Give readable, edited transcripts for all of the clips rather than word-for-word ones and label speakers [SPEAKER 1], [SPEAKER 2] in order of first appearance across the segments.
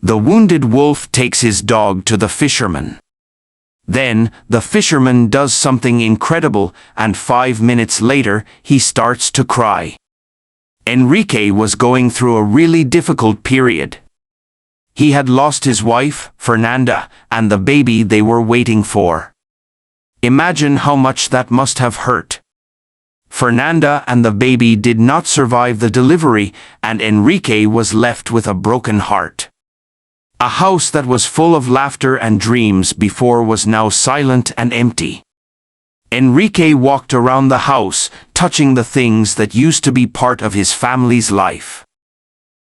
[SPEAKER 1] The wounded wolf takes his dog to the fisherman. Then, the fisherman does something incredible, and 5 minutes later, he starts to cry. Enrique was going through a really difficult period. He had lost his wife, Fernanda, and the baby they were waiting for. Imagine how much that must have hurt. Fernanda and the baby did not survive the delivery, and Enrique was left with a broken heart. A house that was full of laughter and dreams before was now silent and empty. Enrique walked around the house, touching the things that used to be part of his family's life.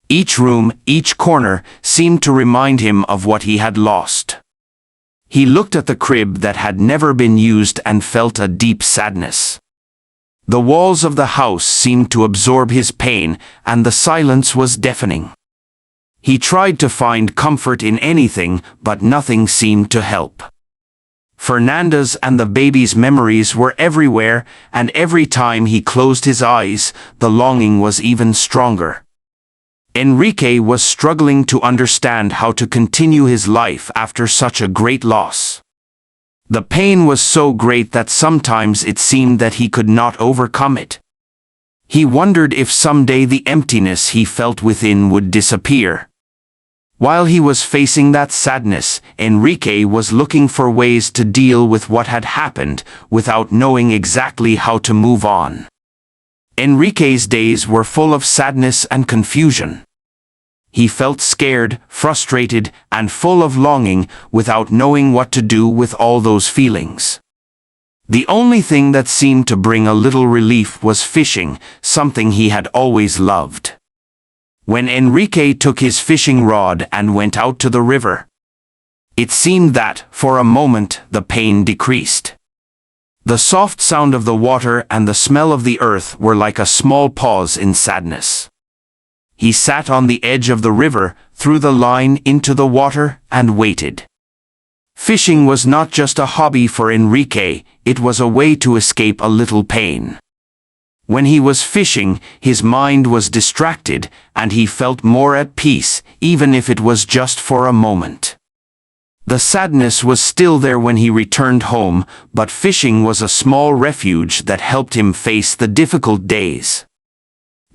[SPEAKER 1] Each room, each corner, seemed to remind him of what he had lost. He looked at the crib that had never been used and felt a deep sadness. The walls of the house seemed to absorb his pain, and the silence was deafening. He tried to find comfort in anything, but nothing seemed to help. Fernanda's and the baby's memories were everywhere, and every time he closed his eyes, the longing was even stronger. Enrique was struggling to understand how to continue his life after such a great loss. The pain was so great that sometimes it seemed that he could not overcome it. He wondered if someday the emptiness he felt within would disappear. While he was facing that sadness, Enrique was looking for ways to deal with what had happened without knowing exactly how to move on. Enrique's days were full of sadness and confusion. He felt scared, frustrated, and full of longing without knowing what to do with all those feelings. The only thing that seemed to bring a little relief was fishing, something he had always loved. When Enrique took his fishing rod and went out to the river, it seemed that, for a moment, the pain decreased. The soft sound of the water and the smell of the earth were like a small pause in sadness. He sat on the edge of the river, threw the line into the water, and waited. Fishing was not just a hobby for Enrique, it was a way to escape a little pain. When he was fishing, his mind was distracted, and he felt more at peace, even if it was just for a moment. The sadness was still there when he returned home, but fishing was a small refuge that helped him face the difficult days.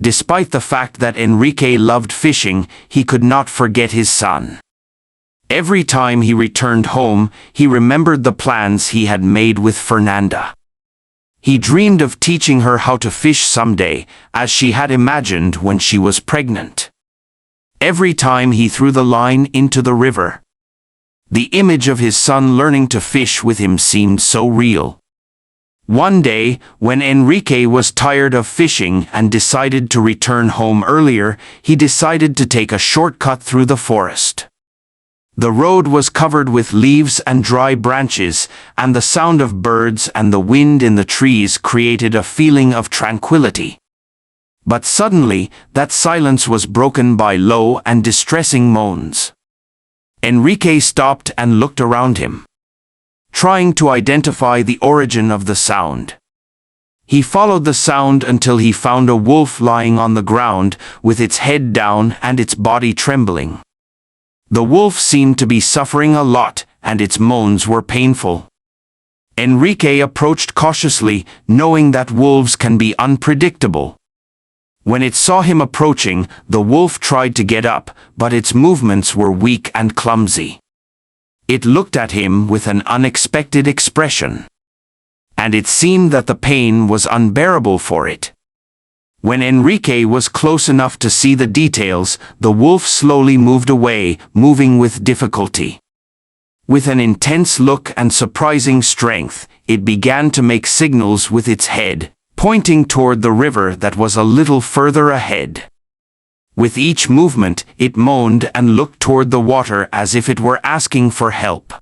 [SPEAKER 1] Despite the fact that Enrique loved fishing, he could not forget his son. Every time he returned home, he remembered the plans he had made with Fernanda. He dreamed of teaching her how to fish someday, as she had imagined when she was pregnant. Every time he threw the line into the river, the image of his son learning to fish with him seemed so real. One day, when Enrique was tired of fishing and decided to return home earlier, he decided to take a shortcut through the forest. The road was covered with leaves and dry branches, and the sound of birds and the wind in the trees created a feeling of tranquility. But suddenly, that silence was broken by low and distressing moans. Enrique stopped and looked around him, trying to identify the origin of the sound. He followed the sound until he found a wolf lying on the ground, with its head down and its body trembling. The wolf seemed to be suffering a lot, and its moans were painful. Enrique approached cautiously, knowing that wolves can be unpredictable. When it saw him approaching, the wolf tried to get up, but its movements were weak and clumsy. It looked at him with an unexpected expression, and it seemed that the pain was unbearable for it. When Enrique was close enough to see the details, the wolf slowly moved away, moving with difficulty. With an intense look and surprising strength, it began to make signals with its head, pointing toward the river that was a little further ahead. With each movement, it moaned and looked toward the water as if it were asking for help.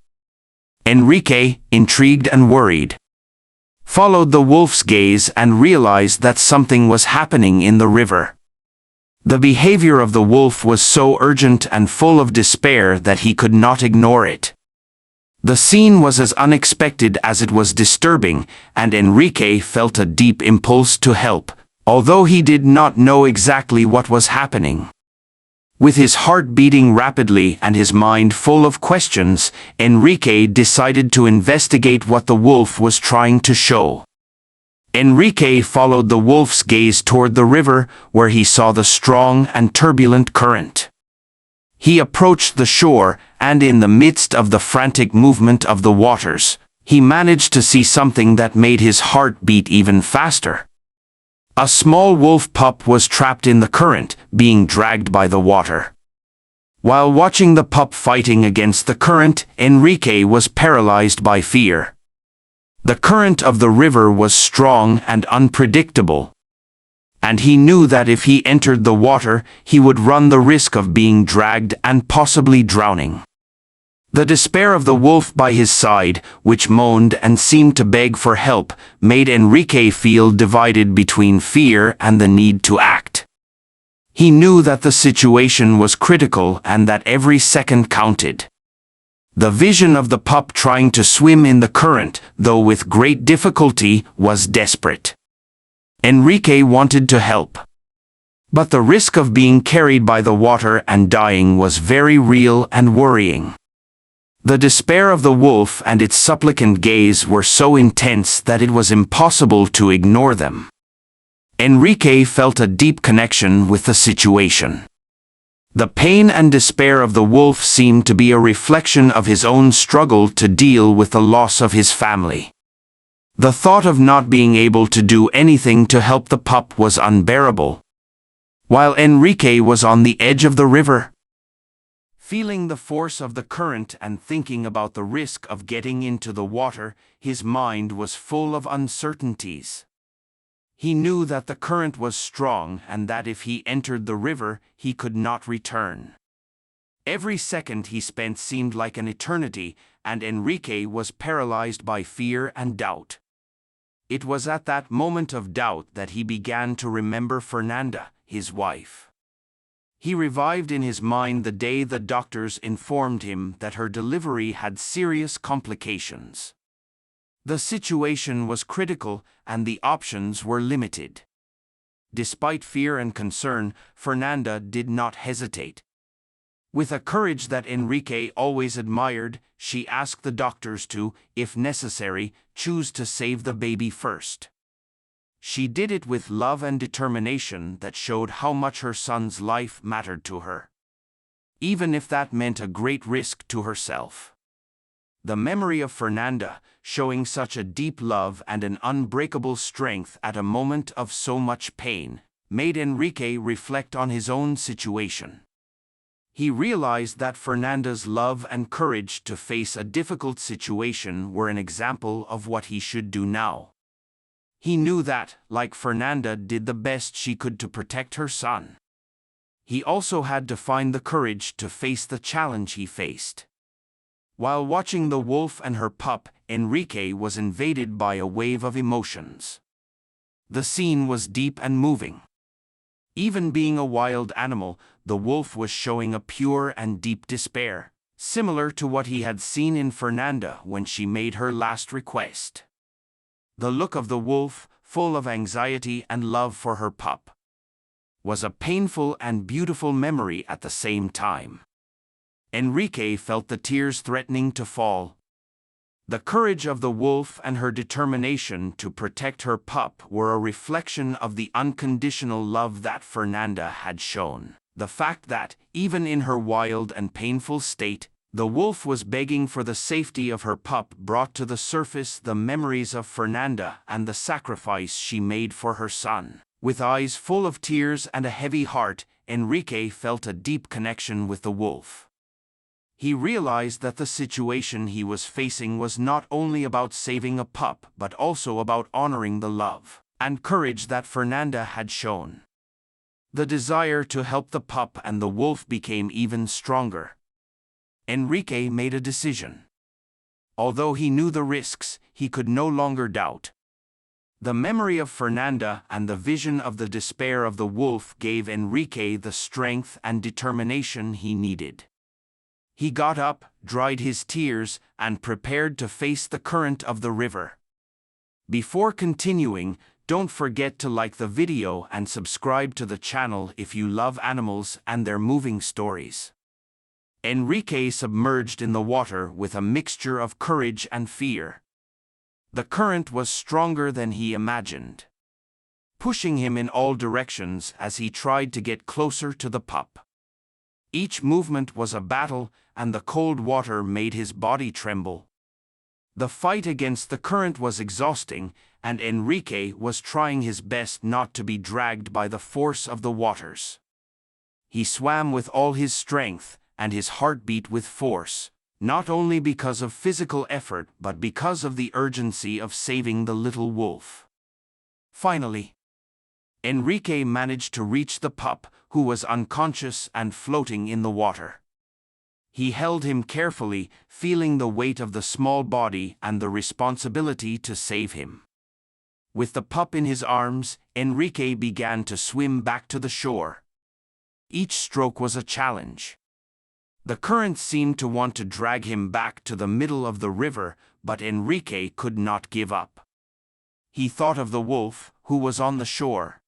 [SPEAKER 1] Enrique, intrigued and worried, followed the wolf's gaze and realized that something was happening in the river. The behavior of the wolf was so urgent and full of despair that he could not ignore it. The scene was as unexpected as it was disturbing, and Enrique felt a deep impulse to help, although he did not know exactly what was happening. With his heart beating rapidly and his mind full of questions, Enrique decided to investigate what the wolf was trying to show. Enrique followed the wolf's gaze toward the river, where he saw the strong and turbulent current. He approached the shore, and in the midst of the frantic movement of the waters, he managed to see something that made his heart beat even faster. A small wolf pup was trapped in the current, being dragged by the water. While watching the pup fighting against the current, Enrique was paralyzed by fear. The current of the river was strong and unpredictable, and he knew that if he entered the water, he would run the risk of being dragged and possibly drowning. The despair of the wolf by his side, which moaned and seemed to beg for help, made Enrique feel divided between fear and the need to act. He knew that the situation was critical and that every second counted. The vision of the pup trying to swim in the current, though with great difficulty, was desperate. Enrique wanted to help, but the risk of being carried by the water and dying was very real and worrying. The despair of the wolf and its supplicant gaze were so intense that it was impossible to ignore them. Enrique felt a deep connection with the situation. The pain and despair of the wolf seemed to be a reflection of his own struggle to deal with the loss of his family. The thought of not being able to do anything to help the pup was unbearable. While Enrique was on the edge of the river, feeling the force of the current and thinking about the risk of getting into the water, his mind was full of uncertainties. He knew that the current was strong and that if he entered the river, he could not return. Every second he spent seemed like an eternity, and Enrique was paralyzed by fear and doubt. It was at that moment of doubt that he began to remember Fernanda, his wife. He revived in his mind the day the doctors informed him that her delivery had serious complications. The situation was critical and the options were limited. Despite fear and concern, Fernanda did not hesitate. With a courage that Enrique always admired, she asked the doctors to, if necessary, choose to save the baby first. She did it with love and determination that showed how much her son's life mattered to her, even if that meant a great risk to herself. The memory of Fernanda, showing such a deep love and an unbreakable strength at a moment of so much pain, made Enrique reflect on his own situation. He realized that Fernanda's love and courage to face a difficult situation were an example of what he should do now. He knew that, like Fernanda did the best she could to protect her son, he also had to find the courage to face the challenge he faced. While watching the wolf and her pup, Enrique was invaded by a wave of emotions. The scene was deep and moving. Even being a wild animal, the wolf was showing a pure and deep despair, similar to what he had seen in Fernanda when she made her last request. The look of the wolf, full of anxiety and love for her pup, was a painful and beautiful memory at the same time. Enrique felt the tears threatening to fall. The courage of the wolf and her determination to protect her pup were a reflection of the unconditional love that Fernanda had shown. The fact that, even in her wild and painful state, the wolf was begging for the safety of her pup brought to the surface the memories of Fernanda and the sacrifice she made for her son. With eyes full of tears and a heavy heart, Enrique felt a deep connection with the wolf. He realized that the situation he was facing was not only about saving a pup but also about honoring the love and courage that Fernanda had shown. The desire to help the pup and the wolf became even stronger. Enrique made a decision. Although he knew the risks, he could no longer doubt. The memory of Fernanda and the vision of the despair of the wolf gave Enrique the strength and determination he needed. He got up, dried his tears, and prepared to face the current of the river. Before continuing, Don't forget to like the video and subscribe to the channel if you love animals and their moving stories. Enrique submerged in the water with a mixture of courage and fear. The current was stronger than he imagined, pushing him in all directions as he tried to get closer to the pup. Each movement was a battle, and the cold water made his body tremble. The fight against the current was exhausting, and Enrique was trying his best not to be dragged by the force of the waters. He swam with all his strength, and his heart beat with force, not only because of physical effort but because of the urgency of saving the little wolf. Finally, Enrique managed to reach the pup, who was unconscious and floating in the water. He held him carefully, feeling the weight of the small body and the responsibility to save him. With the pup in his arms, Enrique began to swim back to the shore. Each stroke was a challenge. The current seemed to want to drag him back to the middle of the river, but Enrique could not give up. He thought of the wolf, who was on the shore,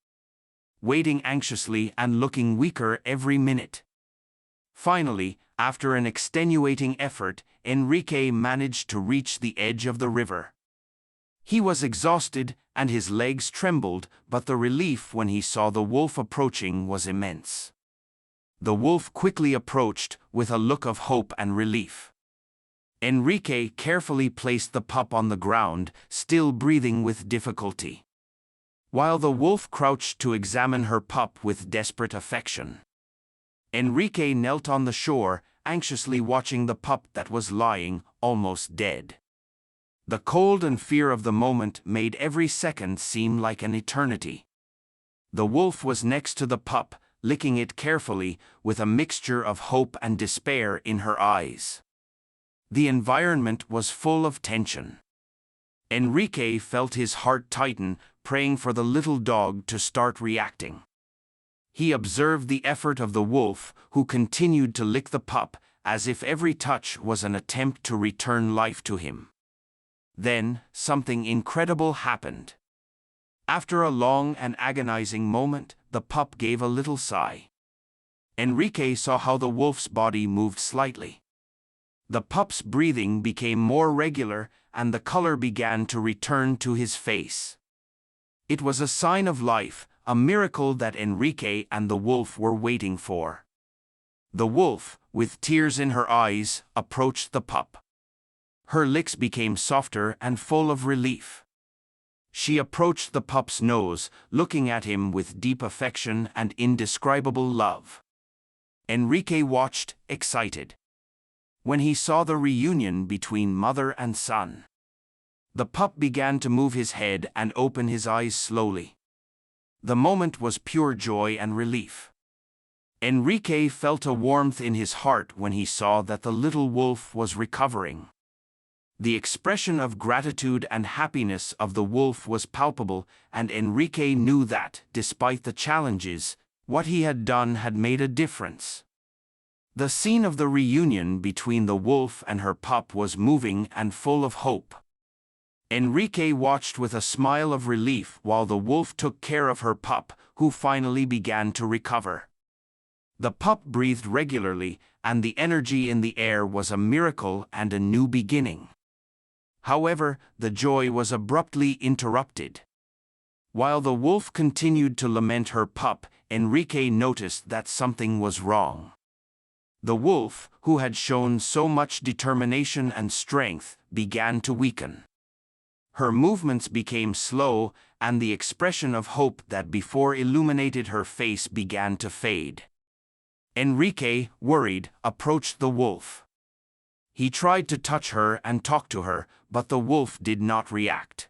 [SPEAKER 1] waiting anxiously and looking weaker every minute. Finally, after an extenuating effort, Enrique managed to reach the edge of the river. He was exhausted and his legs trembled, but the relief when he saw the wolf approaching was immense. The wolf quickly approached with a look of hope and relief. Enrique carefully placed the pup on the ground, still breathing with difficulty, while the wolf crouched to examine her pup with desperate affection. Enrique knelt on the shore, anxiously watching the pup that was lying, almost dead. The cold and fear of the moment made every second seem like an eternity. The wolf was next to the pup, licking it carefully, with a mixture of hope and despair in her eyes. The environment was full of tension. Enrique felt his heart tighten, praying for the little dog to start reacting. He observed the effort of the wolf, who continued to lick the pup, as if every touch was an attempt to return life to him. Then, something incredible happened. After a long and agonizing moment, the pup gave a little sigh. Enrique saw how the wolf's body moved slightly. The pup's breathing became more regular, and the color began to return to his face. It was a sign of life, a miracle that Enrique and the wolf were waiting for. The wolf, with tears in her eyes, approached the pup. Her licks became softer and full of relief. She approached the pup's nose, looking at him with deep affection and indescribable love. Enrique watched, excited, when he saw the reunion between mother and son. The pup began to move his head and open his eyes slowly. The moment was pure joy and relief. Enrique felt a warmth in his heart when he saw that the little wolf was recovering. The expression of gratitude and happiness of the wolf was palpable, and Enrique knew that, despite the challenges, what he had done had made a difference. The scene of the reunion between the wolf and her pup was moving and full of hope. Enrique watched with a smile of relief while the wolf took care of her pup, who finally began to recover. The pup breathed regularly, and the energy in the air was a miracle and a new beginning. However, the joy was abruptly interrupted. While the wolf continued to lament her pup, Enrique noticed that something was wrong. The wolf, who had shown so much determination and strength, began to weaken. Her movements became slow, and the expression of hope that before illuminated her face began to fade. Enrique, worried, approached the wolf. He tried to touch her and talk to her, but the wolf did not react.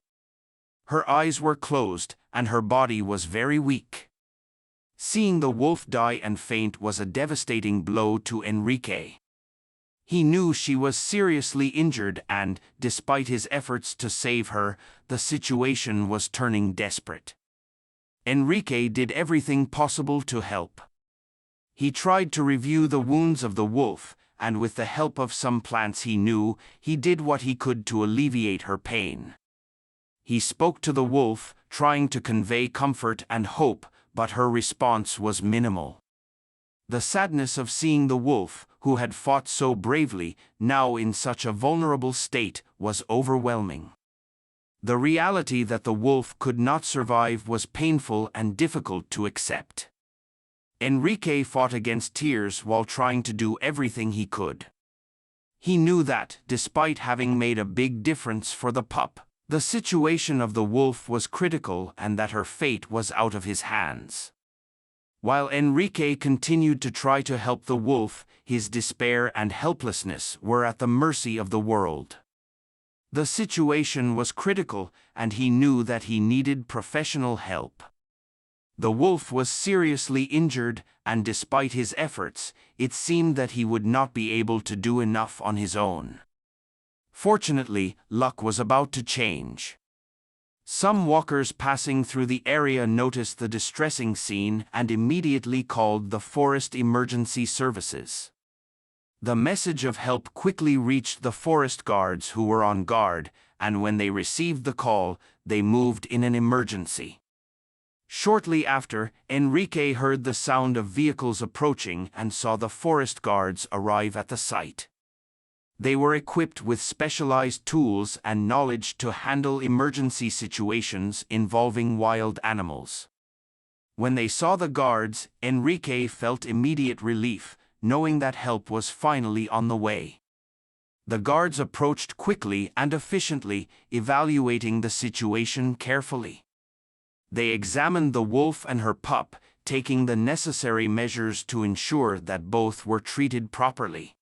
[SPEAKER 1] Her eyes were closed, and her body was very weak. Seeing the wolf die and faint was a devastating blow to Enrique. He knew she was seriously injured and, despite his efforts to save her, the situation was turning desperate. Enrique did everything possible to help. He tried to review the wounds of the wolf, and with the help of some plants he knew, he did what he could to alleviate her pain. He spoke to the wolf, trying to convey comfort and hope, but her response was minimal. The sadness of seeing the wolf, who had fought so bravely, now in such a vulnerable state, was overwhelming. The reality that the wolf could not survive was painful and difficult to accept. Enrique fought against tears while trying to do everything he could. He knew that, despite having made a big difference for the pup, the situation of the wolf was critical and that her fate was out of his hands. While Enrique continued to try to help the wolf, his despair and helplessness were at the mercy of the world. The situation was critical, and he knew that he needed professional help. The wolf was seriously injured, and despite his efforts, it seemed that he would not be able to do enough on his own. Fortunately, luck was about to change. Some walkers passing through the area noticed the distressing scene and immediately called the forest emergency services. The message of help quickly reached the forest guards who were on guard, and when they received the call, they moved in an emergency. Shortly after, Enrique heard the sound of vehicles approaching and saw the forest guards arrive at the site. They were equipped with specialized tools and knowledge to handle emergency situations involving wild animals. When they saw the guards, Enrique felt immediate relief, knowing that help was finally on the way. The guards approached quickly and efficiently, evaluating the situation carefully. They examined the wolf and her pup, taking the necessary measures to ensure that both were treated properly.